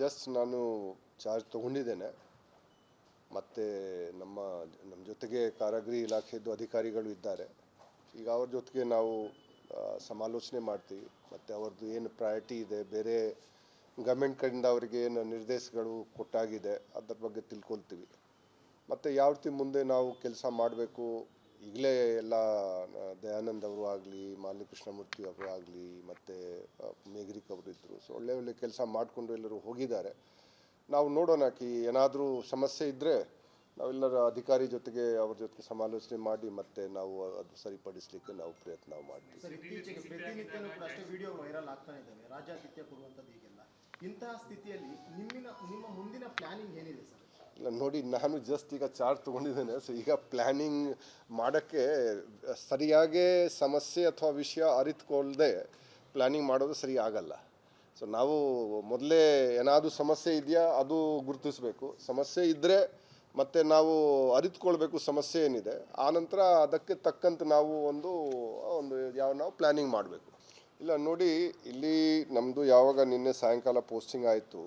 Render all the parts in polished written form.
Just ನಾನು charge ತೊಗೊಂಡಿದ್ದೇನೆ. ಮತ್ತು ನಮ್ಮ ನಮ್ಮ ಜೊತೆಗೆ ಕಾರಾಗೃಹ ಇಲಾಖೆಯದ್ದು ಅಧಿಕಾರಿಗಳು ಇದ್ದಾರೆ. ಈಗ ಅವ್ರ ಜೊತೆಗೆ ನಾವು ಸಮಾಲೋಚನೆ ಮಾಡ್ತೀವಿ. ಮತ್ತು ಅವ್ರದ್ದು ಏನು ಪ್ರಯಾರಿಟಿ ಇದೆ, ಬೇರೆ ಗೌರ್ಮೆಂಟ್ ಕಡೆಯಿಂದ ಅವರಿಗೆ ಏನು ನಿರ್ದೇಶಗಳು ಕೊಟ್ಟಾಗಿದೆ ಅದ್ರ ಬಗ್ಗೆ ತಿಳ್ಕೊಳ್ತೀವಿ. ಮತ್ತು ಯಾವ ರೀತಿ ಮುಂದೆ ನಾವು ಕೆಲಸ ಮಾಡಬೇಕು. ಈಗಲೇ ಎಲ್ಲ ದಯಾನಂದ್ ಅವರು ಆಗಲಿ, ಮಾಲಿನಿ ಕೃಷ್ಣಮೂರ್ತಿ ಅವರು ಆಗಲಿ, ಮತ್ತು ಮೇಘರಿಕ್ ಅವರು ಇದ್ದರು. ಸೊ ಒಳ್ಳೆ ಕೆಲಸ ಮಾಡಿಕೊಂಡು ಎಲ್ಲರೂ ಹೋಗಿದ್ದಾರೆ. ನಾವು ನೋಡೋಣ ಏನಾದರೂ ಸಮಸ್ಯೆ ಇದ್ದರೆ ನಾವೆಲ್ಲರ ಅಧಿಕಾರಿ ಜೊತೆಗೆ ಅವ್ರ ಜೊತೆಗೆ ಸಮಾಲೋಚನೆ ಮಾಡಿ ಮತ್ತೆ ನಾವು ಅದು ಸರಿಪಡಿಸಲಿಕ್ಕೆ ನಾವು ಪ್ರಯತ್ನ ಮಾಡ್ತೀವಿ. ಸರ್, ಇತ್ತೀಚೆಗೆ ಪ್ರತಿನಿತ್ಯನೂ ಕೂಡ ಅಷ್ಟೇ ವಿಡಿಯೋ ವೈರಲ್ ಆಗ್ತಾನೆ ಇದ್ದಾವೆ, ರಾಜ್ಯಾತಿಥ್ಯ ಕೊಡುವಂಥದ್ದು ಹೀಗೆಲ್ಲ. ಇಂತಹ ಸ್ಥಿತಿಯಲ್ಲಿ ನಿಮ್ಮ ಮುಂದಿನ ಪ್ಲಾನಿಂಗ್ ಏನಿದೆ ಸರ್? ಇಲ್ಲ ನೋಡಿ, ನಾನು ಜಸ್ಟ್ ಈಗ ಚಾರ್ಜ್ ತೊಗೊಂಡಿದ್ದೇನೆ. ಸೊ ಈಗ ಪ್ಲ್ಯಾನಿಂಗ್ ಮಾಡೋಕ್ಕೆ ಸರಿಯಾಗಿ ಸಮಸ್ಯೆ ಅಥವಾ ವಿಷಯ ಅರಿತುಕೊಳ್ಳದೆ ಪ್ಲ್ಯಾನಿಂಗ್ ಮಾಡೋದು ಸರಿ ಆಗಲ್ಲ. ಸೊ ನಾವು ಮೊದಲೇ ಏನಾದರೂ ಸಮಸ್ಯೆ ಇದೆಯಾ ಅದು ಗುರುತಿಸಬೇಕು. ಸಮಸ್ಯೆ ಇದ್ದರೆ ಮತ್ತು ನಾವು ಅರಿತುಕೊಳ್ಬೇಕು ಸಮಸ್ಯೆ ಏನಿದೆ. ಆನಂತರ ಅದಕ್ಕೆ ತಕ್ಕಂತೆ ನಾವು ಒಂದು ನಾವು ಪ್ಲ್ಯಾನಿಂಗ್ ಮಾಡಬೇಕು. ಇಲ್ಲ ನೋಡಿ, ಇಲ್ಲಿ ನಮ್ಮದು ಯಾವಾಗ ನಿನ್ನೆ ಸಾಯಂಕಾಲ ಪೋಸ್ಟಿಂಗ್ ಆಯಿತು,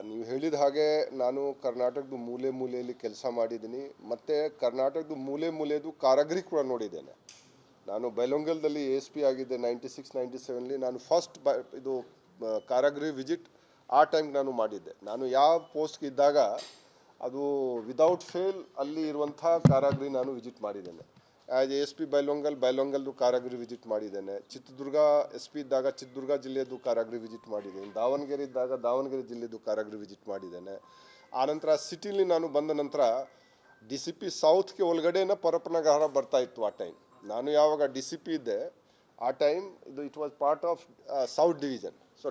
ನೀವು ಹೇಳಿದ ಹಾಗೆ ನಾನು ಕರ್ನಾಟಕದ ಮೂಲೆಯಲ್ಲಿ ಕೆಲಸ ಮಾಡಿದ್ದೀನಿ. ಮತ್ತು ಕರ್ನಾಟಕದ ಮೂಲೆದು ಕಾರಾಗೃಹ ಕೂಡ ನೋಡಿದ್ದೇನೆ. ನಾನು ಬೈಲೊಂಗಲದಲ್ಲಿ ASP ಆಗಿದ್ದೆ 96-97ಲಿ. ನಾನು ಫಸ್ಟ್ ಇದು ಕಾರಾಗೃಹ ವಿಸಿಟ್ ಆ ಟೈಮ್ಗೆ ನಾನು ಮಾಡಿದ್ದೆ. ನಾನು ಯಾವ ಪೋಸ್ಟ್ಗೆ ಇದ್ದಾಗ ಅದು ವಿದೌಟ್ ಫೇಲ್ ಅಲ್ಲಿ ಇರುವಂಥ ಕಾರಾಗೃಹ ನಾನು ವಿಸಿಟ್ ಮಾಡಿದ್ದೇನೆ. ಆ್ಯಸ್ ASP ಬೈಲೊಂಗಲ್ದು ಕಾರಾಗೃಹ ವಿಸಿಟ್ ಮಾಡಿದ್ದೇನೆ. ಚಿತ್ರದುರ್ಗ SP ಇದ್ದಾಗ ಚಿತ್ರದುರ್ಗ ಜಿಲ್ಲೆಯದು ಕಾರಾಗೃಹ ವಿಸಿಟ್ ಮಾಡಿದ್ದೇನೆ. ದಾವಣಗೆರೆ ಇದ್ದಾಗ ದಾವಣಗೆರೆ ಜಿಲ್ಲೆದು ಕಾರಾಗೃಹ ವಿಸಿಟ್ ಮಾಡಿದ್ದೇನೆ. ಆನಂತರ ಸಿಟಿಲಿ ನಾನು ಬಂದ ನಂತರ DCP ಸೌತ್ಗೆ ಒಳಗಡೆನ ಪರಪ್ಪನಗಾರ ಬರ್ತಾಯಿತ್ತು ಆ ಟೈಮ್. ನಾನು ಯಾವಾಗ DCP ಇದ್ದೆ ಆ time it was part of south division. So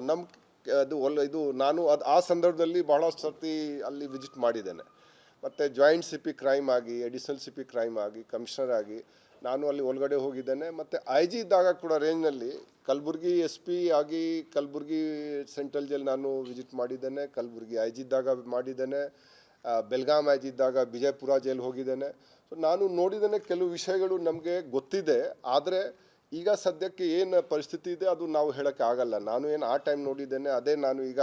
ಇದು ನಾನು ಆ ಸಂದರ್ಭದಲ್ಲಿ ಬಹಳಷ್ಟು ಸರ್ತಿ ಅಲ್ಲಿ ವಿಸಿಟ್ ಮಾಡಿದ್ದೇನೆ. ಮತ್ತು ಜಾಯಿಂಟ್ CP ಕ್ರೈಮ್ ಆಗಿ, ಅಡಿಷನಲ್ CP ಕ್ರೈಮ್ ಆಗಿ, ಕಮಿಷನರ್ ಆಗಿ ನಾನು ಅಲ್ಲಿ ಒಳಗಡೆ ಹೋಗಿದ್ದೇನೆ. ಮತ್ತು IG ಇದ್ದಾಗ ಕೂಡ ರೇಂಜ್ನಲ್ಲಿ ಕಲಬುರ್ಗಿ SP ಆಗಿ ಕಲಬುರ್ಗಿ ಸೆಂಟ್ರಲ್ ಜೈಲ್ ನಾನು ವಿಸಿಟ್ ಮಾಡಿದ್ದೇನೆ. ಕಲಬುರ್ಗಿ IG ಇದ್ದಾಗ ಮಾಡಿದ್ದೇನೆ. ಬೆಲ್ಗಾಮ್ IG ಇದ್ದಾಗ ಬಿಜಯಪುರ ಜೈಲ್ ಹೋಗಿದ್ದೇನೆ. ಸೊ ನಾನು ನೋಡಿದ್ದೇನೆ. ಕೆಲವು ವಿಷಯಗಳು ನಮಗೆ ಗೊತ್ತಿದೆ. ಆದರೆ ಈಗ ಸದ್ಯಕ್ಕೆ ಏನು ಪರಿಸ್ಥಿತಿ ಇದೆ ಅದು ನಾವು ಹೇಳೋಕ್ಕೆ ಆಗಲ್ಲ. ನಾನು ಏನು ಆ ಟೈಮ್ ನೋಡಿದ್ದೇನೆ ಅದೇ ನಾನು ಈಗ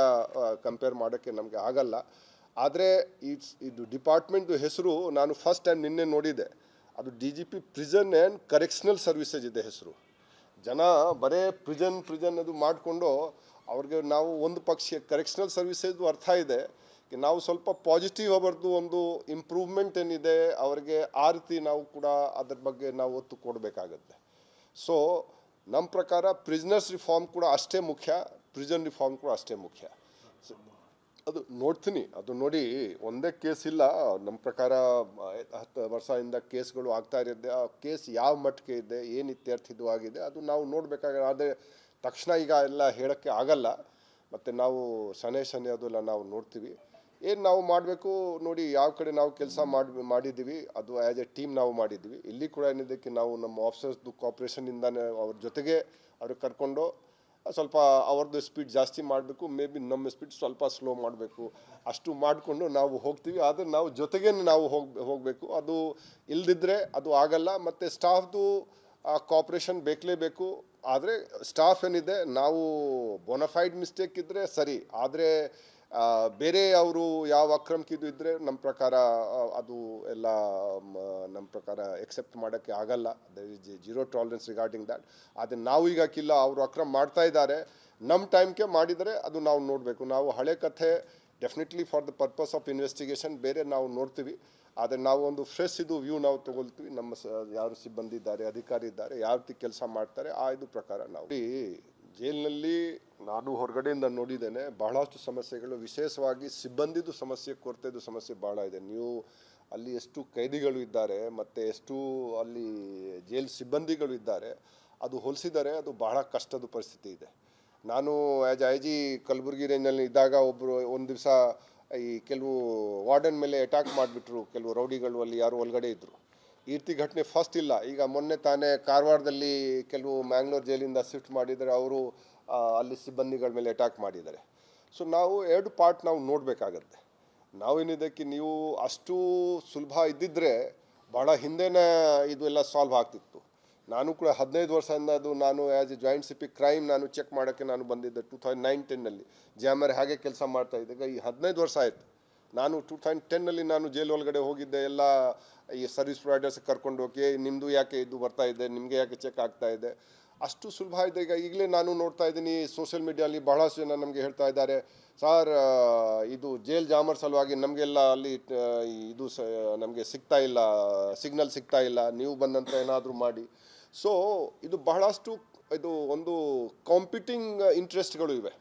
ಕಂಪೇರ್ ಮಾಡೋಕ್ಕೆ ನಮಗೆ ಆಗಲ್ಲ. ಆದರೆ ಇದು ಡಿಪಾರ್ಟ್ಮೆಂಟ್ದು ಹೆಸರು ನಾನು ಫಸ್ಟ್ ಟೈಮ್ ನಿನ್ನೆ ನೋಡಿದೆ. ಅದು DGP prison and correctional services ಇದೆ ಹೆಸರು. ಜನ ಬರೇ ಪ್ರಿಸನ್ ಅದು ಮಾಡಿಕೊಂಡು ಅವ್ರಿಗೆ ನಾವು ಒಂದು ಪಕ್ಷ ಕರೆಕ್ಷನಲ್ ಸರ್ವಿಸಸ್ದು ಅರ್ಥ ಇದೆ ನಾವು ಸ್ವಲ್ಪ ಪಾಸಿಟಿವ್ ಅವರದ್ದು ಒಂದು ಇಂಪ್ರೂವ್ಮೆಂಟ್ ಏನಿದೆ ಅವರಿಗೆ ಆ ರೀತಿ ನಾವು ಕೂಡ ಅದ್ರ ಬಗ್ಗೆ ನಾವು ಒತ್ತು ಕೊಡಬೇಕಾಗತ್ತೆ. ಸೊ ನಮ್ಮ ಪ್ರಕಾರ ಪ್ರಿಸ್ನರ್ಸ್ ರಿಫಾರ್ಮ್ ಕೂಡ ಅಷ್ಟೇ ಮುಖ್ಯ, ಪ್ರಿಸನ್ ರಿಫಾರ್ಮ್ ಕೂಡ ಅಷ್ಟೇ ಮುಖ್ಯ. ಅದು ನೋಡ್ತೀನಿ. ಅದು ನೋಡಿ, ಒಂದೇ ಕೇಸ್ ಇಲ್ಲ. ನಮ್ಮ ಪ್ರಕಾರ 10 ವರ್ಷದಿಂದ ಕೇಸ್ಗಳು ಆಗ್ತಾ ಇರುತ್ತೆ. ಆ ಕೇಸ್ ಯಾವ ಮಟ್ಟಿಗೆ ಇದೆ, ಏನು ಇತ್ಯರ್ಥಿದು ಆಗಿದೆ ಅದು ನಾವು ನೋಡಬೇಕಾಗ. ಆದರೆ ತಕ್ಷಣ ಈಗ ಎಲ್ಲ ಹೇಳೋಕ್ಕೆ ಆಗಲ್ಲ. ಮತ್ತು ನಾವು ಶನಿ ಅದೆಲ್ಲ ನಾವು ನೋಡ್ತೀವಿ. ಏನು ನಾವು ಮಾಡಬೇಕು ನೋಡಿ, ಯಾವ ಕಡೆ ನಾವು ಕೆಲಸ ಮಾಡಿದ್ದೀವಿ ಅದು ಆ್ಯಸ್ ಎ ಟೀಮ್ ನಾವು ಮಾಡಿದ್ದೀವಿ. ಇಲ್ಲಿ ಕೂಡ ಏನಿದ್ದಕ್ಕೆ ನಾವು ನಮ್ಮ ಆಫೀಸರ್ಸ್ದು ಕೋಆಪ್ರೇಷನಿಂದಾನೆ ಅವ್ರ ಜೊತೆಗೆ ಅವ್ರಿಗೆ ಕರ್ಕೊಂಡು ಸ್ವಲ್ಪ ಅವ್ರದ್ದು ಸ್ಪೀಡ್ ಜಾಸ್ತಿ ಮಾಡಬೇಕು. ಮೇ ಬಿ ನಮ್ಮ ಸ್ಪೀಡ್ ಸ್ವಲ್ಪ ಸ್ಲೋ ಮಾಡಬೇಕು. ಅಷ್ಟು ಮಾಡಿಕೊಂಡು ನಾವು ಹೋಗ್ತೀವಿ. ಆದರೆ ನಾವು ಜೊತೆಗೇ ನಾವು ಹೋಗಬೇಕು. ಅದು ಇಲ್ಲದಿದ್ದರೆ ಅದು ಆಗಲ್ಲ. ಮತ್ತು ಸ್ಟಾಫ್ದು ಕೋಆಪ್ರೇಷನ್ ಬೇಕಲೇಬೇಕು. ಆದರೆ ಸ್ಟಾಫ್ ಏನಿದೆ ನಾವು ಬೋನಫೈಡ್ ಮಿಸ್ಟೇಕ್ ಇದ್ದರೆ ಸರಿ, ಆದರೆ ಬೇರೆ ಅವರು ಯಾವ ಅಕ್ರಮಕ್ಕಿದು ಇದ್ದರೆ ನಮ್ಮ ಪ್ರಕಾರ ಅದು ಎಲ್ಲ ನಮ್ಮ ಪ್ರಕಾರ ಎಕ್ಸೆಪ್ಟ್ ಮಾಡೋಕ್ಕೆ ಆಗಲ್ಲ. There is zero tolerance regarding that. ಆದರೆ ನಾವು ಈಗ ಅವರು ಅಕ್ರಮ ಮಾಡ್ತಾ ಇದ್ದಾರೆ, ನಮ್ಮ ಟೈಮ್ಗೆ ಮಾಡಿದರೆ ಅದು ನಾವು ನೋಡಬೇಕು. ನಾವು ಹಳೆ ಕಥೆ definitely for the purpose of investigation ಬೇರೆ ನಾವು ನೋಡ್ತೀವಿ. ಆದರೆ ನಾವು ಒಂದು ಫ್ರೆಶ್ ಇದು ವ್ಯೂ ನಾವು ತೊಗೊಳ್ತೀವಿ. ನಮ್ಮ ಯಾರು ಸಿಬ್ಬಂದಿ ಇದ್ದಾರೆ, ಅಧಿಕಾರಿ ಇದ್ದಾರೆ, ಯಾವ ರೀತಿ ಕೆಲಸ ಮಾಡ್ತಾರೆ ಆ ಇದು ಪ್ರಕಾರ ನಾವು ಜೈಲಿನಲ್ಲಿ ನಾನು ಹೊರಗಡೆಯಿಂದ ನೋಡಿದ್ದೇನೆ. ಬಹಳಷ್ಟು ಸಮಸ್ಯೆಗಳು, ವಿಶೇಷವಾಗಿ ಸಿಬ್ಬಂದಿದು ಸಮಸ್ಯೆ, ಕೊರತೆದು ಸಮಸ್ಯೆ ಭಾಳ ಇದೆ. ನೀವು ಅಲ್ಲಿ ಎಷ್ಟು ಕೈದಿಗಳು ಇದ್ದಾರೆ ಮತ್ತು ಎಷ್ಟು ಅಲ್ಲಿ ಜೈಲ್ ಸಿಬ್ಬಂದಿಗಳು ಇದ್ದಾರೆ ಅದು ಹೋಲಿಸಿದರೆ ಅದು ಬಹಳ ಕಷ್ಟದ ಪರಿಸ್ಥಿತಿ ಇದೆ. ನಾನು ಆ್ಯಸ್ IG ಕಲಬುರ್ಗಿ ರೇಂಜಲ್ಲಿ ಇದ್ದಾಗ ಒಂದು ದಿವಸ ಈ ಕೆಲವು ವಾರ್ಡನ್ ಮೇಲೆ ಅಟ್ಯಾಕ್ ಮಾಡಿಬಿಟ್ರು ಕೆಲವು ರೌಡಿಗಳು. ಅಲ್ಲಿ ಯಾರು ಒಳಗಡೆ ಇದ್ದರು. ಈ ರೀತಿ ಘಟನೆ ಫಸ್ಟ್ ಇಲ್ಲ. ಈಗ ಮೊನ್ನೆ ತಾನೇ ಕಾರವಾರದಲ್ಲಿ ಕೆಲವು ಮ್ಯಾಂಗ್ಳೂರು ಜೈಲಿಂದ ಶಿಫ್ಟ್ ಮಾಡಿದರೆ ಅವರು ಅಲ್ಲಿ ಸಿಬ್ಬಂದಿಗಳ ಮೇಲೆ ಅಟ್ಯಾಕ್ ಮಾಡಿದ್ದಾರೆ. ಸೊ ನಾವು ಎರಡು ಪಾರ್ಟ್ ನಾವು ನೋಡಬೇಕಾಗತ್ತೆ. ನಾವೇನಿದ್ದಕ್ಕೆ ನೀವು ಅಷ್ಟು ಸುಲಭ ಇದ್ದಿದ್ದರೆ ಭಾಳ ಹಿಂದೆನೇ ಇದು ಎಲ್ಲ ಸಾಲ್ವ್ ಆಗ್ತಿತ್ತು. ನಾನು ಕೂಡ 15 ವರ್ಷದಿಂದ ಅದು ನಾನು as A joint C P crime ನಾನು ಚೆಕ್ ಮಾಡೋಕ್ಕೆ ನಾನು ಬಂದಿದ್ದೆ 2009-10ನಲ್ಲಿ ಜಾಮರ್ ಹಾಗೆ ಕೆಲಸ ಮಾಡ್ತಾ ಇದ್ದೆ. ಈಗ ಈ 15 ವರ್ಷ ಆಯಿತು. ನಾನು 2010ನಲ್ಲಿ ನಾನು ಜೈಲ್ ಒಳಗಡೆ ಹೋಗಿದ್ದೆ. ಎಲ್ಲ ಈ ಸರ್ವಿಸ್ ಪ್ರೊವೈಡರ್ಸ್ ಕರ್ಕೊಂಡು ಹೋಗಿ ನಿಮ್ಮದು ಯಾಕೆ ಇದು ಬರ್ತಾ ಇದೆ, ನಿಮಗೆ ಯಾಕೆ ಚೆಕ್ ಆಗ್ತಾ ಇದೆ, ಅಷ್ಟು ಸುಲಭ ಇದೆ. ಈಗಲೇ ನಾನು ನೋಡ್ತಾ ಇದ್ದೀನಿ ಸೋಷಿಯಲ್ ಮೀಡಿಯಲ್ಲಿ ಬಹಳಷ್ಟು ಜನ ನಮಗೆ ಹೇಳ್ತಾ ಇದ್ದಾರೆ, ಸರ್ ಇದು ಜೈಲ್ ಜಾಮರ್ ಸಲುವಾಗಿ ನಮಗೆಲ್ಲ ಅಲ್ಲಿ ಇದು ನಮಗೆ ಸಿಗ್ತಾ ಇಲ್ಲ, ಸಿಗ್ನಲ್ ಸಿಗ್ತಾ ಇಲ್ಲ, ನೀವು ಬಂದಂತ ಏನಾದರೂ ಮಾಡಿ. ಸೊ ಇದು ಬಹಳಷ್ಟು ಇದು ಒಂದು ಕಾಂಪಿಟಿಂಗ್ ಇಂಟ್ರೆಸ್ಟ್ಗಳು ಇವೆ.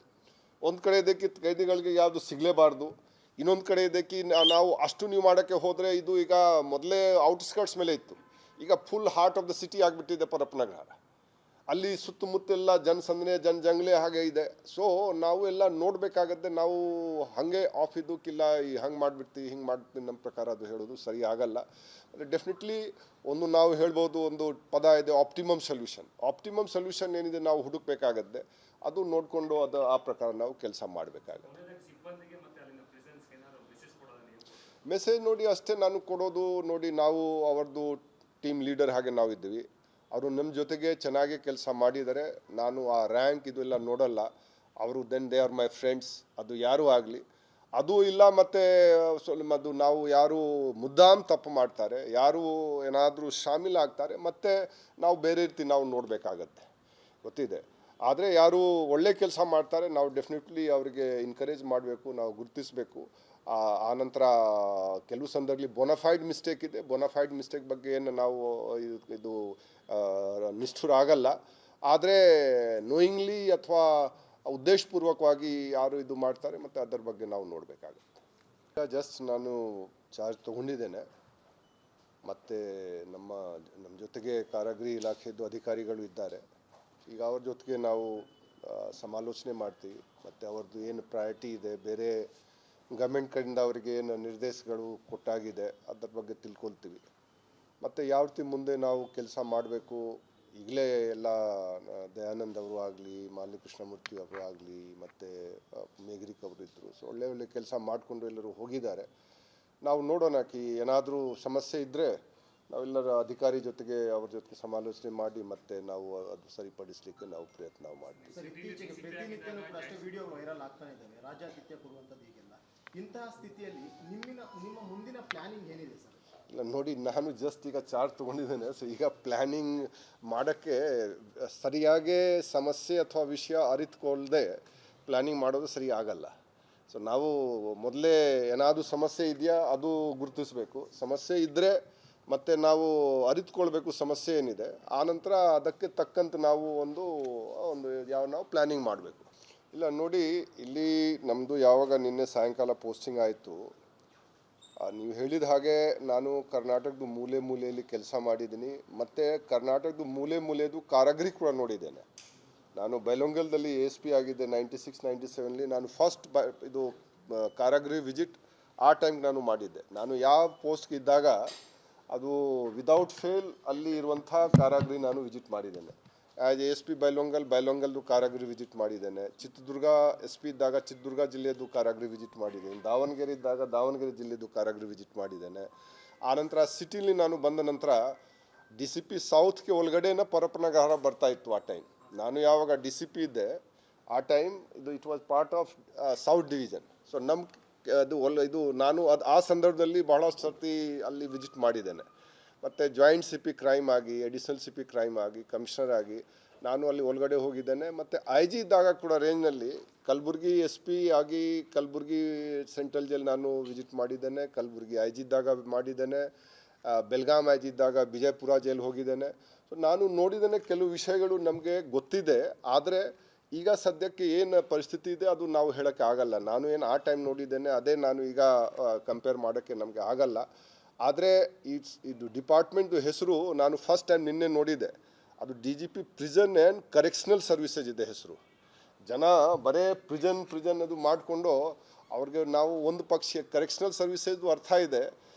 ಒಂದು ಕಡೆ ಇದಕ್ಕೆ ಕೈದಿಗಳಿಗೆ ಯಾವುದು ಸಿಗಲೇಬಾರ್ದು, ಇನ್ನೊಂದು ಕಡೆ ಇದಕ್ಕೆ ನಾವು ಅಷ್ಟು ನೀವು ಮಾಡೋಕ್ಕೆ ಹೋದರೆ ಇದು ಈಗ ಮೊದಲೇ ಔಟ್ಸ್ಕರ್ಟ್ಸ್ ಮೇಲೆ ಇತ್ತು, ಈಗ full heart of the city ಆಗಿಬಿಟ್ಟಿದೆ ಪರಪ್ಪನಗರ. ಅಲ್ಲಿ ಸುತ್ತಮುತ್ತೆಲ್ಲ ಜನಸಂದಣಿ ಜಂಗ್ಲೆ ಹಾಗೆ ಇದೆ. ಸೊ ನಾವು ಎಲ್ಲ ನೋಡಬೇಕಾಗತ್ತೆ. ನಾವು ಹಾಗೆ ಆಫ್ ಇದ್ದಕ್ಕಿಲ್ಲ ಈ ಹಂಗೆ ಮಾಡಿಬಿಡ್ತೀವಿ ಹಿಂಗೆ ಮಾಡ್ತೀವಿ, ನಮ್ಮ ಪ್ರಕಾರ ಅದು ಹೇಳೋದು ಸರಿ ಆಗಲ್ಲ. ಡೆಫಿನೆಟ್ಲಿ ಒಂದು ನಾವು ಹೇಳ್ಬೋದು, ಒಂದು ಪದ ಇದೆ ಆಪ್ಟಿಮಮ್ ಸೊಲ್ಯೂಷನ್. ಆಪ್ಟಿಮಮ್ ಸೊಲ್ಯೂಷನ್ ಏನಿದೆ ನಾವು ಹುಡುಕಬೇಕಾಗತ್ತೆ, ಅದು ನೋಡಿಕೊಂಡು ಅದು ಆ ಪ್ರಕಾರ ನಾವು ಕೆಲಸ ಮಾಡಬೇಕಾಗತ್ತೆ. ಮೆಸೇಜ್ ನೋಡಿ ಅಷ್ಟೇ ನಾನು ಕೊಡೋದು. ನೋಡಿ ನಾವು ಅವ್ರದ್ದು ಟೀಮ್ ಲೀಡರ್ ಹಾಗೆ ನಾವು ಇದ್ದೀವಿ, ಅವರು ನಮ್ಮ ಜೊತೆಗೆ ಚೆನ್ನಾಗಿ ಕೆಲಸ ಮಾಡಿದ್ದಾರೆ. ನಾನು ಆ ರ್ಯಾಂಕ್ ಇದು ಎಲ್ಲ ನೋಡಲ್ಲ. ಅವರು then they are my friends. ಅದು ಯಾರೂ ಆಗಲಿ ಅದು ಇಲ್ಲ. ಮತ್ತು ಅದು ನಾವು ಯಾರು ಮುದ್ದಾಮ್ ತಪ್ಪು ಮಾಡ್ತಾರೆ, ಯಾರು ಏನಾದರೂ ಶಾಮೀಲಾಗ್ತಾರೆ, ಮತ್ತು ನಾವು ಬೇರೆ ರೀತಿ ನಾವು ನೋಡಬೇಕಾಗತ್ತೆ, ಗೊತ್ತಿದೆ. ಆದರೆ ಯಾರು ಒಳ್ಳೆ ಕೆಲಸ ಮಾಡ್ತಾರೆ ನಾವು ಡೆಫಿನೆಟ್ಲಿ ಅವರಿಗೆ ಎನ್ಕರೇಜ್ ಮಾಡಬೇಕು, ನಾವು ಗುರುತಿಸಬೇಕು. ಆನಂತರ ಕೆಲವು ಸಂದರ್ಭದಲ್ಲಿ ಬೋನಫೈಡ್ ಮಿಸ್ಟೇಕ್ ಇದೆ. ಬೋನಫೈಡ್ ಮಿಸ್ಟೇಕ್ ಬಗ್ಗೆ ಏನು ನಾವು ಇದು ನಿಷ್ಠುರ ಆಗಲ್ಲ. ಆದರೆ ನೋಯಿಂಗ್ಲಿ ಅಥವಾ ಉದ್ದೇಶಪೂರ್ವಕವಾಗಿ ಯಾರು ಇದು ಮಾಡ್ತಾರೆ ಮತ್ತು ಅದರ ಬಗ್ಗೆ ನಾವು ನೋಡಬೇಕಾಗುತ್ತೆ. ಜಸ್ಟ್ ನಾನು ಚಾರ್ಜ್ ತೊಗೊಂಡಿದ್ದೇನೆ, ಮತ್ತು ನಮ್ಮ ಜೊತೆಗೆ ಕಾರಾಗೃಹ ಇಲಾಖೆದು ಅಧಿಕಾರಿಗಳು ಇದ್ದಾರೆ. ಈಗ ಅವ್ರ ಜೊತೆಗೆ ನಾವು ಸಮಾಲೋಚನೆ ಮಾಡ್ತೀವಿ, ಮತ್ತು ಅವ್ರದ್ದು ಏನು ಪ್ರಯಾರಿಟಿ ಇದೆ, ಬೇರೆ ಗೌರ್ಮೆಂಟ್ ಕಡೆಯಿಂದ ಅವರಿಗೆ ಏನು ನಿರ್ದೇಶಗಳು ಕೊಟ್ಟಾಗಿದೆ ಅದರ ಬಗ್ಗೆ ತಿಳ್ಕೊಳ್ತೀವಿ. ಮತ್ತು ಯಾವ ರೀತಿ ಮುಂದೆ ನಾವು ಕೆಲಸ ಮಾಡಬೇಕು. ಈಗಲೇ ಎಲ್ಲ ದಯಾನಂದ್ ಅವರು ಆಗಲಿ, ಮಾಲಿನಿ ಕೃಷ್ಣಮೂರ್ತಿ ಅವರು ಆಗಲಿ, ಮತ್ತು ಮೇಘರಿಕ್ ಅವರು ಇದ್ದರು. ಸೊ ಒಳ್ಳೆ ಕೆಲಸ ಮಾಡಿಕೊಂಡು ಎಲ್ಲರೂ ಹೋಗಿದ್ದಾರೆ. ನಾವು ನೋಡೋಣ ಏನಾದರೂ ಸಮಸ್ಯೆ ಇದ್ದರೆ ನಾವೆಲ್ಲರ ಅಧಿಕಾರಿ ಜೊತೆಗೆ ಅವ್ರ ಜೊತೆಗೆ ಸಮಾಲೋಚನೆ ಮಾಡಿ ಮತ್ತೆ ನಾವು ಅದು ಸರಿಪಡಿಸಲಿಕ್ಕೆ ನಾವು ಪ್ರಯತ್ನ ಮಾಡ್ತೀವಿ. ಸರ್, ಇತ್ತೀಚೆಗೆ ಪ್ರತಿನಿತ್ಯನೂ ಕೂಡ ಅಷ್ಟೇ ವಿಡಿಯೋ ವೈರಲ್ ಆಗ್ತಾನೆ ಇದ್ದಾವೆ, ರಾಜ್ಯಾತಿಥ್ಯ ಕೊಡುವಂಥದ್ದು ಹೀಗೆಲ್ಲ. ಇಂತಹ ಸ್ಥಿತಿಯಲ್ಲಿ ನಿಮ್ಮ ಮುಂದಿನ ಪ್ಲಾನಿಂಗ್ ಏನಿದೆ ಸರ್? ಇಲ್ಲ ನೋಡಿ, ನಾನು ಜಸ್ಟ್ ಈಗ ಚಾರ್ಜ್ ತೊಗೊಂಡಿದ್ದೇನೆ. ಸೊ ಈಗ ಪ್ಲ್ಯಾನಿಂಗ್ ಮಾಡೋಕ್ಕೆ ಸರಿಯಾಗಿ ಸಮಸ್ಯೆ ಅಥವಾ ವಿಷಯ ಅರಿತುಕೊಳ್ಳದೆ ಪ್ಲ್ಯಾನಿಂಗ್ ಮಾಡೋದು ಸರಿ ಆಗಲ್ಲ. ಸೊ ನಾವು ಮೊದಲೇ ಏನಾದರೂ ಸಮಸ್ಯೆ ಇದೆಯಾ ಅದು ಗುರುತಿಸಬೇಕು. ಸಮಸ್ಯೆ ಇದ್ದರೆ ಮತ್ತು ನಾವು ಅರಿತುಕೊಳ್ಬೇಕು ಸಮಸ್ಯೆ ಏನಿದೆ. ಆನಂತರ ಅದಕ್ಕೆ ತಕ್ಕಂತೆ ನಾವು ಒಂದು ನಾವು ಪ್ಲ್ಯಾನಿಂಗ್ ಮಾಡಬೇಕು. ಇಲ್ಲ ನೋಡಿ, ಇಲ್ಲಿ ನಮ್ಮದು ಯಾವಾಗ ನಿನ್ನೆ ಸಾಯಂಕಾಲ ಪೋಸ್ಟಿಂಗ್ ಆಯಿತು, ನೀವು ಹೇಳಿದ ಹಾಗೆ ನಾನು ಕರ್ನಾಟಕದ ಮೂಲೆಯಲ್ಲಿ ಕೆಲಸ ಮಾಡಿದ್ದೀನಿ, ಮತ್ತು ಕರ್ನಾಟಕದ ಮೂಲೆದು ಕಾರಾಗೃಹ ಕೂಡ ನೋಡಿದ್ದೇನೆ. ನಾನು ಬೈಲೊಂಗಲದಲ್ಲಿ ASP ಆಗಿದ್ದೆ 96-97ಲಿ. ನಾನು ಫಸ್ಟ್ ಇದು ಕಾರಾಗೃಹ ವಿಸಿಟ್ ಆ ಟೈಮ್ಗೆ ನಾನು ಮಾಡಿದ್ದೆ. ನಾನು ಯಾವ ಪೋಸ್ಟ್ಗೆ ಇದ್ದಾಗ ಅದು ವಿದೌಟ್ ಫೇಲ್ ಅಲ್ಲಿ ಇರುವಂಥ ಕಾರಾಗೃಹ ನಾನು ವಿಸಿಟ್ ಮಾಡಿದ್ದೇನೆ. ಆ್ಯಸ್ ASP ಬೈಲೊಂಗಲ್ದು ಕಾರಾಗೃಹ ವಿಸಿಟ್ ಮಾಡಿದ್ದೇನೆ. ಚಿತ್ರದುರ್ಗ SP ಇದ್ದಾಗ ಚಿತ್ರದುರ್ಗ ಜಿಲ್ಲೆಯದು ಕಾರಾಗೃಹ ವಿಸಿಟ್ ಮಾಡಿದ್ದೇನೆ. ದಾವಣಗೆರೆ ಇದ್ದಾಗ ದಾವಣಗೆರೆ ಜಿಲ್ಲೆದು ಕಾರಾಗೃಹ ವಿಸಿಟ್ ಮಾಡಿದ್ದೇನೆ. ಆನಂತರ ಸಿಟಿಲಿ ನಾನು ಬಂದ ನಂತರ DCP ಸೌತ್ಗೆ ಒಳಗಡೆನ ಪರಪ್ಪನಗರ ಬರ್ತಾ ಇತ್ತು ಆ ಟೈಮ್. ನಾನು ಯಾವಾಗ DCP ಇದ್ದೆ ಆ time it was part of south division. So ಇದು ನಾನು ಆ ಸಂದರ್ಭದಲ್ಲಿ ಬಹಳಷ್ಟು ಸರ್ತಿ ಅಲ್ಲಿ ವಿಸಿಟ್ ಮಾಡಿದ್ದೇನೆ. ಮತ್ತು ಜಾಯಿಂಟ್ CP ಕ್ರೈಮ್ ಆಗಿ, ಅಡಿಷನಲ್ CP ಕ್ರೈಮ್ ಆಗಿ, ಕಮಿಷನರ್ ಆಗಿ ನಾನು ಅಲ್ಲಿ ಒಳಗಡೆ ಹೋಗಿದ್ದೇನೆ. ಮತ್ತು IG ಇದ್ದಾಗ ಕೂಡ ರೇಂಜ್ನಲ್ಲಿ ಕಲಬುರ್ಗಿ SP ಆಗಿ ಕಲಬುರ್ಗಿ ಸೆಂಟ್ರಲ್ ಜೈಲ್ ನಾನು ವಿಸಿಟ್ ಮಾಡಿದ್ದೇನೆ. ಕಲಬುರ್ಗಿ IG ಇದ್ದಾಗ ಮಾಡಿದ್ದೇನೆ. ಬೆಲ್ಗಾಮ್ IG ಇದ್ದಾಗ ಬಿಜಯಪುರ ಜೈಲ್ ಹೋಗಿದ್ದೇನೆ. ಸೊ ನಾನು ನೋಡಿದ್ದೇನೆ, ಕೆಲವು ವಿಷಯಗಳು ನಮಗೆ ಗೊತ್ತಿದೆ. ಆದರೆ ಈಗ ಸದ್ಯಕ್ಕೆ ಏನು ಪರಿಸ್ಥಿತಿ ಇದೆ ಅದು ನಾವು ಹೇಳೋಕ್ಕೆ ಆಗಲ್ಲ. ನಾನು ಏನು ಆ ಟೈಮ್ ನೋಡಿದ್ದೇನೆ ಅದೇ ನಾನು ಈಗ ಕಂಪೇರ್ ಮಾಡೋಕ್ಕೆ ನಮಗೆ ಆಗಲ್ಲ. ಆದರೆ ಇದು ಡಿಪಾರ್ಟ್ಮೆಂಟ್ದು ಹೆಸರು ನಾನು ಫಸ್ಟ್ ಟೈಮ್ ನಿನ್ನೆ ನೋಡಿದೆ. ಅದು DGP prison and correctional services ಇದೆ ಹೆಸರು. ಜನ ಬರೇ ಪ್ರಿಸನ್ ಅದು ಮಾಡಿಕೊಂಡು ಅವ್ರಿಗೆ ನಾವು ಒಂದು ಪಕ್ಷ ಕರೆಕ್ಷನಲ್ ಸರ್ವಿಸಸ್ದು ಅರ್ಥ ಇದೆ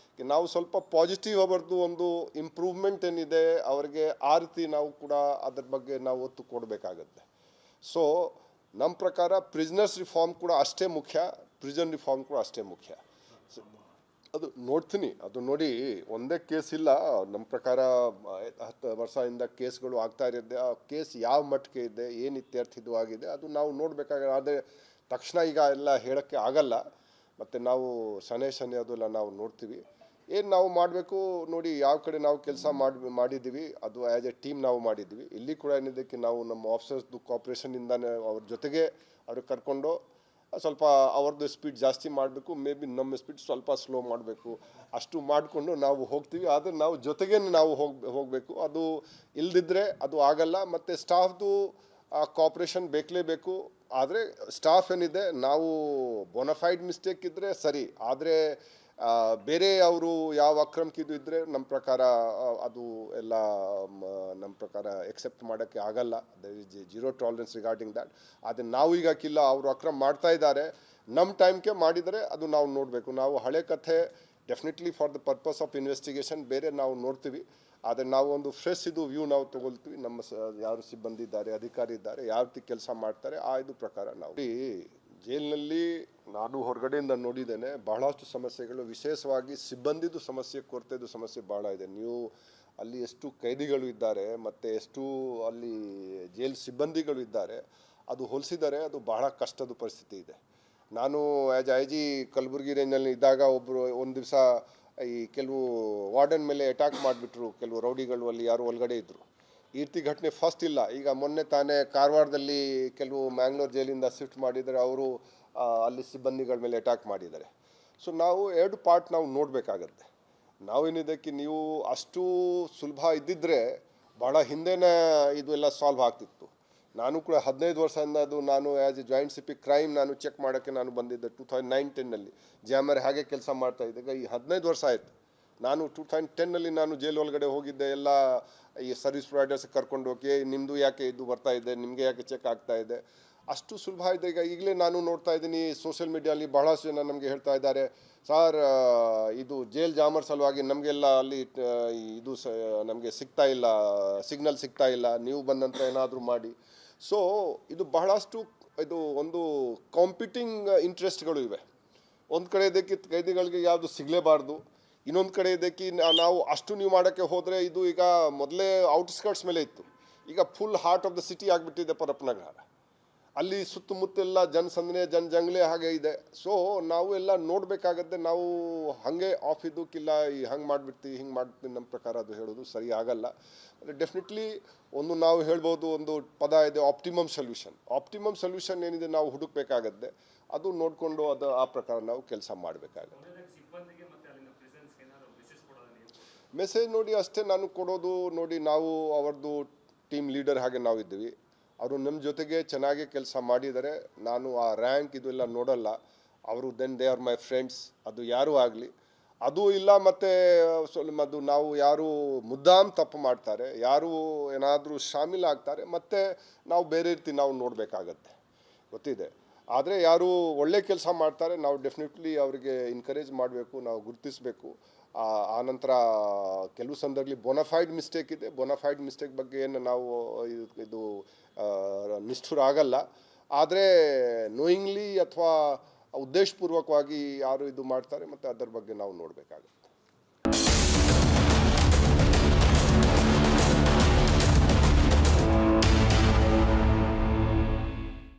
ನಾವು ಸ್ವಲ್ಪ ಪಾಸಿಟಿವ್ ಅವರದ್ದು ಒಂದು ಇಂಪ್ರೂವ್ಮೆಂಟ್ ಏನಿದೆ ಅವ್ರಿಗೆ ಆ ರೀತಿ ನಾವು ಕೂಡ ಅದ್ರ ಬಗ್ಗೆ ನಾವು ಒತ್ತು ಕೊಡಬೇಕಾಗತ್ತೆ. ಸೊ ನಮ್ಮ ಪ್ರಕಾರ ಪ್ರಿಸ್ನರ್ಸ್ ರಿಫಾರ್ಮ್ ಕೂಡ ಅಷ್ಟೇ ಮುಖ್ಯ, ಪ್ರಿಸನ್ ರಿಫಾರ್ಮ್ ಕೂಡ ಅಷ್ಟೇ ಮುಖ್ಯ. ಅದು ನೋಡ್ತೀನಿ, ಅದು ನೋಡಿ ಒಂದೇ ಕೇಸ್ ಇಲ್ಲ. ನಮ್ಮ ಪ್ರಕಾರ 10 ವರ್ಷದಿಂದ ಕೇಸ್ಗಳು ಆಗ್ತಾ ಇರುತ್ತೆ. ಆ ಕೇಸ್ ಯಾವ ಮಟ್ಟಿಗೆ ಇದೆ, ಏನು ಇತ್ಯರ್ಥಿತವಾಗಿದೆ ಅದು ನಾವು ನೋಡಬೇಕಾಗ. ಆದರೆ ತಕ್ಷಣ ಈಗ ಎಲ್ಲ ಹೇಳೋಕ್ಕೆ ಆಗಲ್ಲ. ಮತ್ತು ನಾವು ಶನೇ ಅದೆಲ್ಲ ನಾವು ನೋಡ್ತೀವಿ. ಏನು ನಾವು ಮಾಡಬೇಕು ನೋಡಿ, ಯಾವ ಕಡೆ ನಾವು ಕೆಲಸ ಮಾಡಿದ್ದೀವಿ ಅದು ಆ್ಯಸ್ ಎ ಟೀಮ್ ನಾವು ಮಾಡಿದ್ದೀವಿ. ಇಲ್ಲಿ ಕೂಡ ಏನಿದ್ದಕ್ಕೆ ನಾವು ನಮ್ಮ ಆಫೀಸರ್ಸ್ದು ಕೋಆಪ್ರೇಷನಿಂದನೇ ಅವ್ರ ಜೊತೆಗೆ ಅವ್ರಿಗೆ ಕರ್ಕೊಂಡು ಸ್ವಲ್ಪ ಅವ್ರದ್ದು ಸ್ಪೀಡ್ ಜಾಸ್ತಿ ಮಾಡಬೇಕು, ಮೇ ಬಿ ನಮ್ಮ ಸ್ಪೀಡ್ ಸ್ವಲ್ಪ ಸ್ಲೋ ಮಾಡಬೇಕು, ಅಷ್ಟು ಮಾಡಿಕೊಂಡು ನಾವು ಹೋಗ್ತೀವಿ. ಆದರೆ ನಾವು ಜೊತೆಗೇ ನಾವು ಹೋಗಬೇಕು. ಅದು ಇಲ್ದಿದ್ರೆ ಅದು ಆಗಲ್ಲ. ಮತ್ತು ಸ್ಟಾಫ್ದು ಕೋಆಪ್ರೇಷನ್ ಬೇಕಲೇಬೇಕು. ಆದರೆ ಸ್ಟಾಫ್ ಏನಿದೆ, ನಾವು ಬೋನಫೈಡ್ ಮಿಸ್ಟೇಕ್ ಇದ್ದರೆ ಸರಿ, ಆದರೆ ಬೇರೆ ಅವರು ಯಾವ ಅಕ್ರಮಕ್ಕಿದು ಇದ್ದರೆ ನಮ್ಮ ಪ್ರಕಾರ ಅದು ಎಲ್ಲ ನಮ್ಮ ಪ್ರಕಾರ ಎಕ್ಸೆಪ್ಟ್ ಮಾಡೋಕ್ಕೆ ಆಗಲ್ಲ. There is zero tolerance regarding that. ಆದರೆ ನಾವು ಈಗ ಕಿಲ್ಲ, ಅವರು ಅಕ್ರಮ ಮಾಡ್ತಾ ಇದ್ದಾರೆ, ನಮ್ಮ ಟೈಮ್ಗೆ ಮಾಡಿದರೆ ಅದು ನಾವು ನೋಡಬೇಕು. ನಾವು ಹಳೆ ಕಥೆ definitely for the purpose of investigation ಬೇರೆ ನಾವು ನೋಡ್ತೀವಿ. ಆದರೆ ನಾವು ಒಂದು ಫ್ರೆಶ್ ಇದು ವ್ಯೂ ನಾವು ತೊಗೊಳ್ತೀವಿ. ನಮ್ಮ ಯಾರು ಸಿಬ್ಬಂದಿ ಇದ್ದಾರೆ, ಅಧಿಕಾರಿ ಇದ್ದಾರೆ, ಯಾವ ರೀತಿ ಕೆಲಸ ಮಾಡ್ತಾರೆ ಆ ಇದು ಪ್ರಕಾರ ನಾವು ಜೈಲಿನಲ್ಲಿ ನಾನು ಹೊರಗಡೆಯಿಂದ ನೋಡಿದ್ದೇನೆ ಬಹಳಷ್ಟು ಸಮಸ್ಯೆಗಳು, ವಿಶೇಷವಾಗಿ ಸಿಬ್ಬಂದಿದು ಸಮಸ್ಯೆ, ಕೊರತೆದು ಸಮಸ್ಯೆ ಭಾಳ ಇದೆ. ನೀವು ಅಲ್ಲಿ ಎಷ್ಟು ಕೈದಿಗಳು ಇದ್ದಾರೆ ಮತ್ತು ಎಷ್ಟು ಅಲ್ಲಿ ಜೈಲ್ ಸಿಬ್ಬಂದಿಗಳು ಇದ್ದಾರೆ, ಅದು ಹೋಲಿಸಿದರೆ ಅದು ಬಹಳ ಕಷ್ಟದ ಪರಿಸ್ಥಿತಿ ಇದೆ. ನಾನು ಆ್ಯಸ್ ಐ ಜಿ ಕಲಬುರಗಿ ರೇಂಜಲ್ಲಿ ಇದ್ದಾಗ ಒಬ್ಬರು ಒಂದು ದಿವಸ ಈ ಕೆಲವು ವಾರ್ಡನ್ ಮೇಲೆ ಅಟ್ಯಾಕ್ ಮಾಡಿಬಿಟ್ರು ಕೆಲವು ರೌಡಿಗಳು, ಅಲ್ಲಿ ಯಾರು ಒಳಗಡೆ ಇದ್ದರು. ಈ ರೀತಿ ಘಟನೆ ಫಸ್ಟ್ ಇಲ್ಲ. ಈಗ ಮೊನ್ನೆ ತಾನೇ ಕಾರವಾರದಲ್ಲಿ ಕೆಲವು ಮ್ಯಾಂಗ್ಳೂರ್ ಜೈಲಿಂದ ಶಿಫ್ಟ್ ಮಾಡಿದರೆ ಅವರು ಅಲ್ಲಿ ಸಿಬ್ಬಂದಿಗಳ ಮೇಲೆ ಅಟ್ಯಾಕ್ ಮಾಡಿದ್ದಾರೆ. ಸೊ ನಾವು ಎರಡು ಪಾರ್ಟ್ ನಾವು ನೋಡಬೇಕಾಗತ್ತೆ. ನಾವೇನಿದ್ದಕ್ಕೆ ನೀವು ಅಷ್ಟು ಸುಲಭ ಇದ್ದಿದ್ದರೆ ಭಾಳ ಹಿಂದೆನೇ ಇದು ಎಲ್ಲ ಸಾಲ್ವ್ ಆಗ್ತಿತ್ತು. ನಾನು ಕೂಡ 15 ವರ್ಷದಿಂದ ಅದು ನಾನು as A joint C P crime ನಾನು ಚೆಕ್ ಮಾಡೋಕ್ಕೆ ನಾನು ಬಂದಿದ್ದೆ 2009-10ನಲ್ಲಿ ಜಾಮರ್ ಹಾಗೆ ಕೆಲಸ ಮಾಡ್ತಾಯಿದ್ದೆ. ಈಗ ಈ 15 ವರ್ಷ ಆಯಿತು. ನಾನು 2010ನಲ್ಲಿ ನಾನು ಜೈಲು ಒಳಗಡೆ ಹೋಗಿದ್ದೆ. ಎಲ್ಲ ಈ ಸರ್ವಿಸ್ ಪ್ರೊವೈಡರ್ಸ್ ಕರ್ಕೊಂಡು ಹೋಗಿ ನಿಮ್ಮದು ಯಾಕೆ ಇದು ಬರ್ತಾ ಇದೆ, ನಿಮಗೆ ಯಾಕೆ ಚೆಕ್ ಆಗ್ತಾ ಇದೆ, ಅಷ್ಟು ಸುಲಭ ಇದೆ. ಈಗ ಈಗಲೇ ನಾನು ನೋಡ್ತಾ ಇದ್ದೀನಿ ಸೋಷಿಯಲ್ ಮೀಡಿಯಲ್ಲಿ ಬಹಳಷ್ಟು ಜನ ನಮಗೆ ಹೇಳ್ತಾ ಇದ್ದಾರೆ, ಸರ್ ಇದು ಜೈಲ್ ಜಾಮರ್ ಸಲುವಾಗಿ ನಮಗೆಲ್ಲ ಅಲ್ಲಿ ಇದು ನಮಗೆ ಸಿಗ್ತಾ ಇಲ್ಲ, ಸಿಗ್ನಲ್ ಸಿಗ್ತಾ ಇಲ್ಲ, ನೀವು ಬಂದ ನಂತರ ಏನಾದರೂ ಮಾಡಿ. ಸೊ ಇದು ಬಹಳಷ್ಟು ಇದು ಒಂದು ಕಾಂಪಿಟಿಂಗ್ ಇಂಟ್ರೆಸ್ಟ್ಗಳು ಇವೆ. ಒಂದು ಕಡೆ ಇದಕ್ಕೆ ಕೈದಿಗಳಿಗೆ ಯಾವುದು ಸಿಗಲೇಬಾರ್ದು, ಇನ್ನೊಂದು ಕಡೆ ಇದಕ್ಕೆ ನಾವು ಅಷ್ಟು ನೀವು ಮಾಡೋಕ್ಕೆ ಹೋದರೆ ಇದು ಈಗ ಮೊದಲೇ ಔಟ್ಸ್ಕರ್ಟ್ಸ್ ಮೇಲೆ ಇತ್ತು, ಈಗ full heart of the city ಆಗಿಬಿಟ್ಟಿದೆ ಪರಪ್ಪನಗರ. ಅಲ್ಲಿ ಸುತ್ತಮುತ್ತೆಲ್ಲ ಜನಸಂದಣಿ ಜಂಗ್ಲೆ ಹಾಗೆ ಇದೆ. ಸೊ ನಾವು ಎಲ್ಲ ನೋಡಬೇಕಾಗತ್ತೆ. ನಾವು ಹಾಗೆ ಆಫ್ ಇದ್ದಕ್ಕಿಲ್ಲ ಹಂಗೆ ಮಾಡಿಬಿಡ್ತೀವಿ ಹಿಂಗೆ ಮಾಡ್ತೀವಿ, ನಮ್ಮ ಪ್ರಕಾರ ಅದು ಹೇಳೋದು ಸರಿ ಆಗಲ್ಲ. ಡೆಫಿನೆಟ್ಲಿ ಒಂದು ನಾವು ಹೇಳ್ಬೋದು, ಒಂದು ಪದ ಇದೆ ಆಪ್ಟಿಮಮ್ ಸೊಲ್ಯೂಷನ್. ಆಪ್ಟಿಮಮ್ ಸೊಲ್ಯೂಷನ್ ಏನಿದೆ ನಾವು ಹುಡುಕಬೇಕಾಗತ್ತೆ. ಅದು ನೋಡಿಕೊಂಡು ಅದು ಆ ಪ್ರಕಾರ ನಾವು ಕೆಲಸ ಮಾಡಬೇಕಾಗತ್ತೆ. ಮೆಸೇಜ್ ನೋಡಿ ಅಷ್ಟೇ ನಾನು ಕೊಡೋದು. ನೋಡಿ ನಾವು ಅವ್ರದ್ದು ಟೀಮ್ ಲೀಡರ್ ಹಾಗೆ ನಾವು ಇದ್ದೀವಿ, ಅವರು ನಮ್ಮ ಜೊತೆಗೆ ಚೆನ್ನಾಗಿ ಕೆಲಸ ಮಾಡಿದರೆ ನಾನು ಆ ರ್ಯಾಂಕ್ ಇದು ಎಲ್ಲ ನೋಡಲ್ಲ. ಅವರು then they are my friends. ಅದು ಯಾರೂ ಆಗಲಿ ಅದು ಇಲ್ಲ. ಮತ್ತು ಸ್ವಲ್ಪ ಅದು ನಾವು ಯಾರು ಮುದ್ದಾಮ್ ತಪ್ಪು ಮಾಡ್ತಾರೆ, ಯಾರು ಏನಾದರೂ ಶಾಮೀಲಾಗ್ತಾರೆ, ಮತ್ತು ನಾವು ಬೇರೆ ರೀತಿ ನಾವು ನೋಡಬೇಕಾಗತ್ತೆ, ಗೊತ್ತಿದೆ. ಆದರೆ ಯಾರು ಒಳ್ಳೆ ಕೆಲಸ ಮಾಡ್ತಾರೆ ನಾವು ಡೆಫಿನೆಟ್ಲಿ ಅವರಿಗೆ ಎನ್ಕರೇಜ್ ಮಾಡಬೇಕು, ನಾವು ಗುರುತಿಸಬೇಕು. ಆನಂತರ ಕೆಲವು ಸಂದರ್ಭದಲ್ಲಿ ಬೋನಫೈಡ್ ಮಿಸ್ಟೇಕ್ ಇದೆ. ಬೋನಫೈಡ್ ಮಿಸ್ಟೇಕ್ ಬಗ್ಗೆ ಏನು ನಾವು ಇದು ನಿಷ್ಠುರ ಆಗಲ್ಲ. ಆದರೆ ನೋಯಿಂಗ್ಲಿ ಅಥವಾ ಉದ್ದೇಶಪೂರ್ವಕವಾಗಿ ಯಾರು ಇದು ಮಾಡ್ತಾರೆ ಮತ್ತು ಅದರ ಬಗ್ಗೆ ನಾವು ನೋಡಬೇಕಾಗುತ್ತೆ.